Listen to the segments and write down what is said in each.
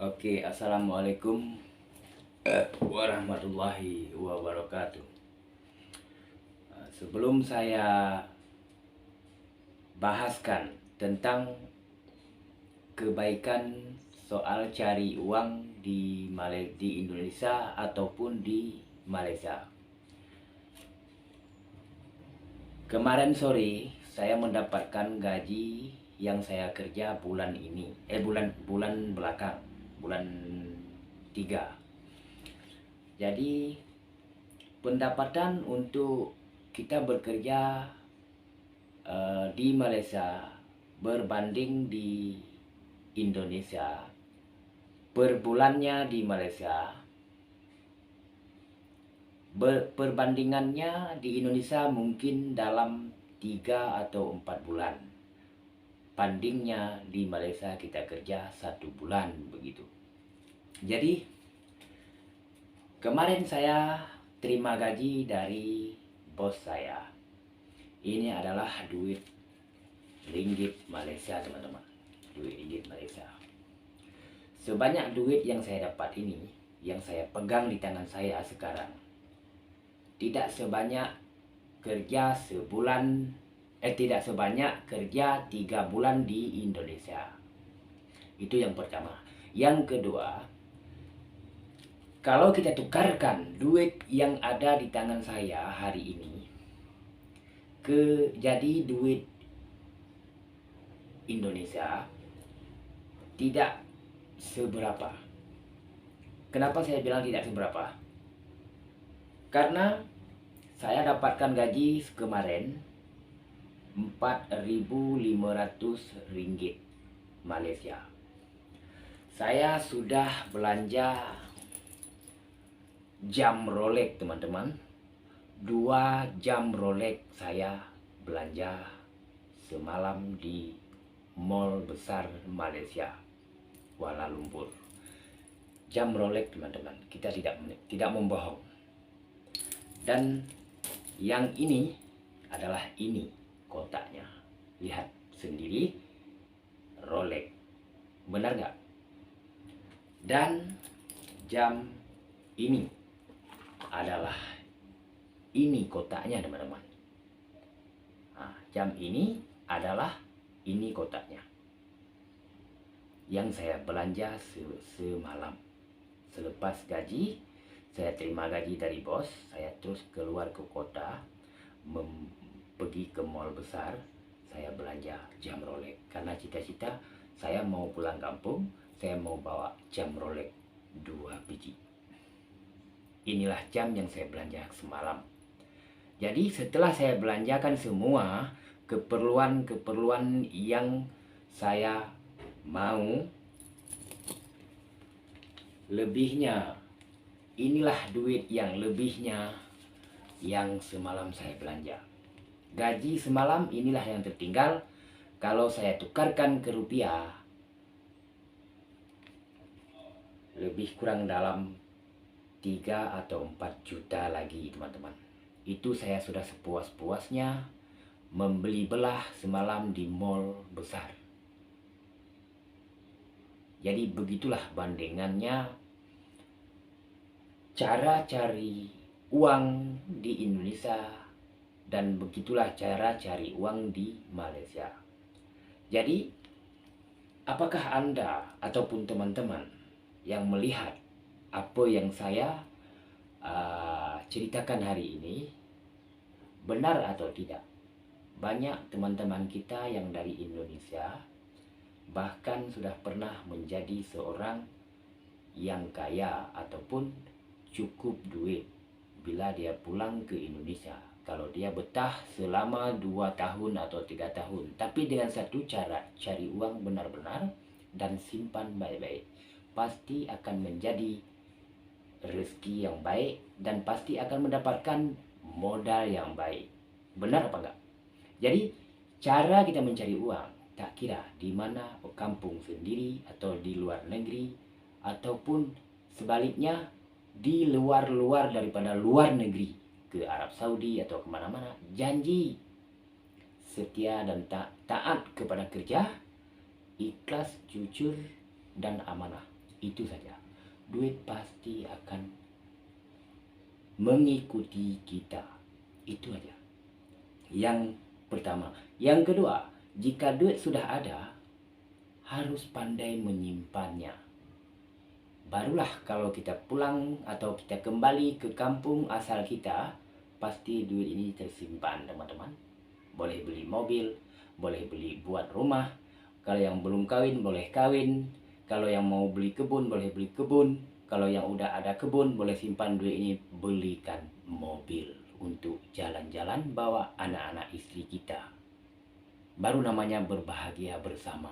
Oke, assalamualaikum warahmatullahi wabarakatuh. Sebelum saya bahaskan tentang kebaikan soal cari uang di Indonesia ataupun di Malaysia. Kemarin sore saya mendapatkan gaji yang saya kerja bulan ini, bulan belakang, bulan 3. Jadi pendapatan untuk kita bekerja di Malaysia berbanding di Indonesia, per bulannya di Malaysia, perbandingannya di Indonesia mungkin dalam 3 atau 4 bulan. Bandingnya di Malaysia kita kerja 1 bulan begitu. Jadi kemarin saya terima gaji dari bos saya. Ini adalah duit ringgit Malaysia, teman-teman. Duit ringgit Malaysia. Sebanyak duit yang saya dapat ini, yang saya pegang di tangan saya sekarang, tidak sebanyak kerja sebulan, tidak sebanyak kerja 3 bulan di Indonesia. Itu yang pertama. Yang kedua, kalau kita tukarkan duit yang ada di tangan saya hari ini jadi duit Indonesia, tidak seberapa. Kenapa saya bilang tidak seberapa? Karena saya dapatkan gaji kemarin 4.500 ringgit Malaysia. Saya sudah belanja jam Rolex, teman-teman. 2 jam Rolex saya belanja semalam di mall besar Malaysia, Kuala Lumpur. Jam Rolex, teman-teman, kita tidak membohong. Dan yang ini adalah ini kotaknya. Lihat sendiri, Rolex. Benar nggak? Dan jam ini adalah ini kotaknya, teman-teman. Nah, jam ini adalah ini kotaknya yang saya belanja semalam. Selepas gaji, saya terima gaji dari bos, saya terus keluar ke kota, pergi ke mall besar, saya belanja jam Rolex. Karena cita-cita saya mau pulang kampung, saya mau bawa jam Rolex 2 biji. Inilah jam yang saya belanja semalam. Jadi setelah saya belanjakan semua keperluan yang saya mau, lebihnya, inilah duit yang lebihnya yang semalam saya belanja. Gaji semalam inilah yang tertinggal. Kalau saya tukarkan ke rupiah, lebih kurang dalam 3 atau 4 juta lagi, teman-teman. Itu saya sudah sepuas-puasnya membeli belah semalam di mall besar. Jadi begitulah bandingannya cara cari uang di Indonesia dan begitulah cara cari uang di Malaysia. Jadi apakah Anda ataupun teman-teman yang melihat apa yang saya ceritakan hari ini benar atau tidak? Banyak teman-teman kita yang dari Indonesia bahkan sudah pernah menjadi seorang yang kaya ataupun cukup duit bila dia pulang ke Indonesia. Kalau dia betah selama 2 tahun atau 3 tahun, tapi dengan satu cara, cari uang benar-benar dan simpan baik-baik, pasti akan menjadi rezeki yang baik dan pasti akan mendapatkan modal yang baik. Benar apa enggak? Jadi cara kita mencari uang tak kira di mana, kampung sendiri atau di luar negeri ataupun sebaliknya di luar daripada luar negeri, ke Arab Saudi atau kemana-mana, janji setia dan taat kepada kerja, ikhlas, jujur, dan amanah. Itu saja. Duit pasti akan mengikuti kita. Itu aja. Yang pertama. Yang kedua, jika duit sudah ada, harus pandai menyimpannya. Barulah kalau kita pulang atau kita kembali ke kampung asal kita, pasti duit ini tersimpan, teman-teman. Boleh beli mobil, boleh beli buat rumah. Kalau yang belum kawin, boleh kawin. Kalau yang mau beli kebun, boleh beli kebun. Kalau yang udah ada kebun, boleh simpan duit ini, belikan mobil untuk jalan-jalan, bawa anak-anak istri kita. Baru namanya berbahagia bersama.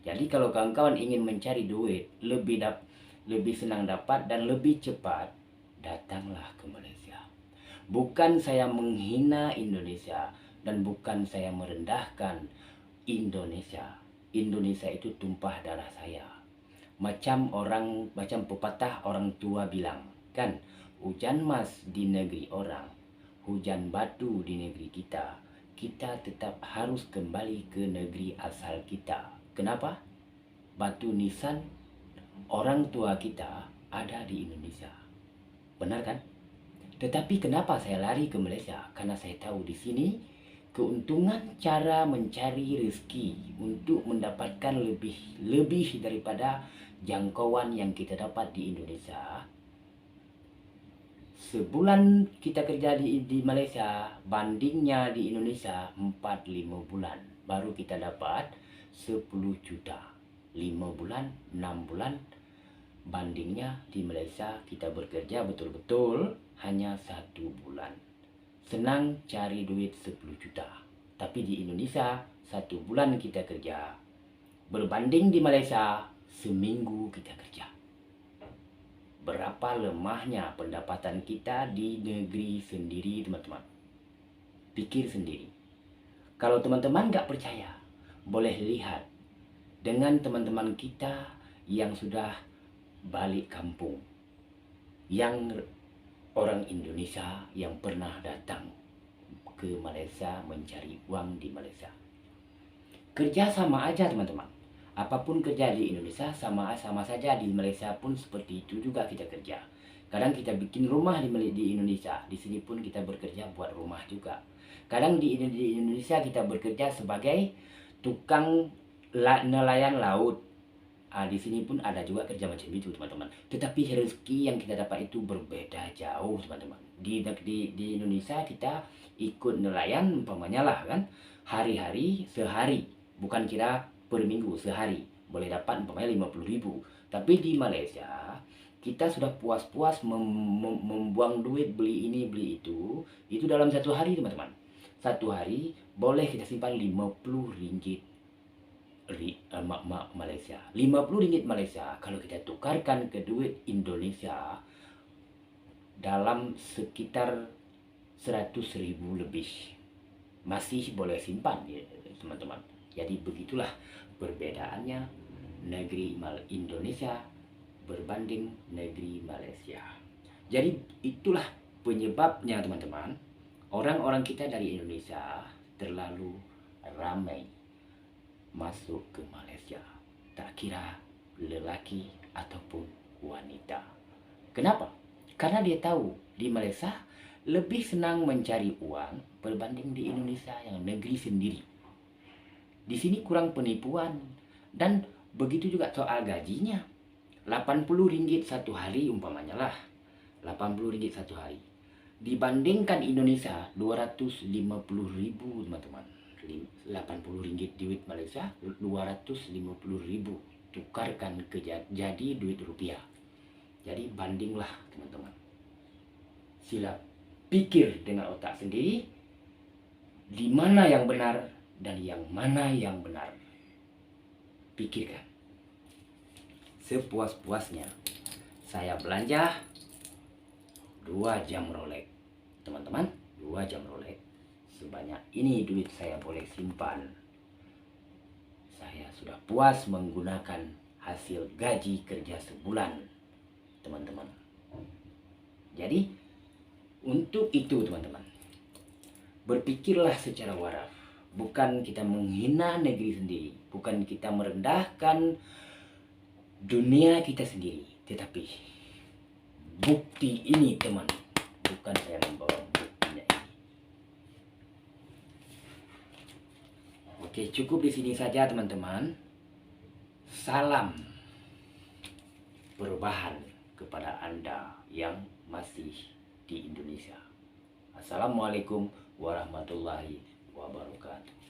Jadi kalau kawan-kawan ingin mencari duit, lebih senang dapat dan lebih cepat, datanglah ke Malaysia. Bukan saya menghina Indonesia dan bukan saya merendahkan Indonesia. Indonesia itu tumpah darah saya. Macam pepatah orang tua bilang, kan, hujan mas di negeri orang, hujan batu di negeri kita. Kita tetap harus kembali ke negeri asal kita. Kenapa? Batu nisan orang tua kita ada di Indonesia. Benar kan? Tetapi kenapa saya lari ke Malaysia? Karena saya tahu di sini keuntungan cara mencari rezeki untuk mendapatkan lebih daripada jangkauan yang kita dapat di Indonesia. Sebulan kita kerja di Malaysia, bandingnya di Indonesia 4-5 bulan. Baru kita dapat 10 juta. 5 bulan, 6 bulan. Bandingnya di Malaysia kita bekerja betul-betul hanya 1 bulan. Senang cari duit 10 juta. Tapi di Indonesia 1 bulan kita kerja. Berbanding di Malaysia seminggu kita kerja. Berapa lemahnya pendapatan kita di negeri sendiri, teman-teman. Pikir sendiri. Kalau teman-teman nggak percaya, boleh lihat dengan teman-teman kita yang sudah balik kampung, yang orang Indonesia yang pernah datang ke Malaysia mencari uang di Malaysia. Kerja sama aja, teman-teman. Apapun kerja di Indonesia sama saja, di Malaysia pun seperti itu juga kita kerja. Kadang kita bikin rumah di Indonesia, di sini pun kita bekerja buat rumah juga. Kadang di Indonesia kita bekerja sebagai tukang nelayan laut. Di sini pun ada juga kerja macam itu, teman-teman. Tetapi rezeki yang kita dapat itu berbeda jauh, teman-teman. Di Indonesia kita ikut nelayan, umpamanya lah kan, hari-hari sehari, bukan kira per minggu, sehari boleh dapat umpamanya 50.000. Tapi di Malaysia kita sudah puas-puas membuang duit beli ini beli itu dalam satu hari, teman-teman. Satu hari boleh kita simpan 50 ringgit Malaysia. 50 ringgit Malaysia kalau kita tukarkan ke duit Indonesia dalam sekitar 100.000 lebih. Masih boleh simpan ya, teman-teman. Jadi begitulah perbedaannya negeri Indonesia berbanding negeri Malaysia. Jadi itulah penyebabnya, teman-teman. Orang-orang kita dari Indonesia terlalu ramai masuk ke Malaysia, tak kira lelaki ataupun wanita. Kenapa? Karena dia tahu di Malaysia lebih senang mencari uang berbanding di Indonesia yang negeri sendiri. Di sini kurang penipuan dan begitu juga soal gajinya. 80 ringgit satu hari umpamanya lah. 80 ringgit satu hari. Dibandingkan Indonesia 250.000, teman-teman. 80 ringgit duit Malaysia 250.000, tukarkan ke jadi duit rupiah. Jadi bandinglah, teman-teman. Sila pikir dengan otak sendiri di mana yang benar dan yang mana yang benar. Pikirkan. Sepuas-puasnya saya belanja 2 jam Rolex, teman-teman. 2 jam Rolex. Sebanyak ini duit saya boleh simpan. Saya sudah puas menggunakan hasil gaji kerja sebulan, teman-teman. Jadi untuk itu, teman-teman, berpikirlah secara waras. Bukan kita menghina negeri sendiri, bukan kita merendahkan dunia kita sendiri. Tetapi bukti ini teman, bukan saya membawa buktinya ini. Oke, cukup di sini saja teman-teman. Salam perubahan kepada Anda yang masih di Indonesia. Assalamualaikum warahmatullahi wabarakatuh.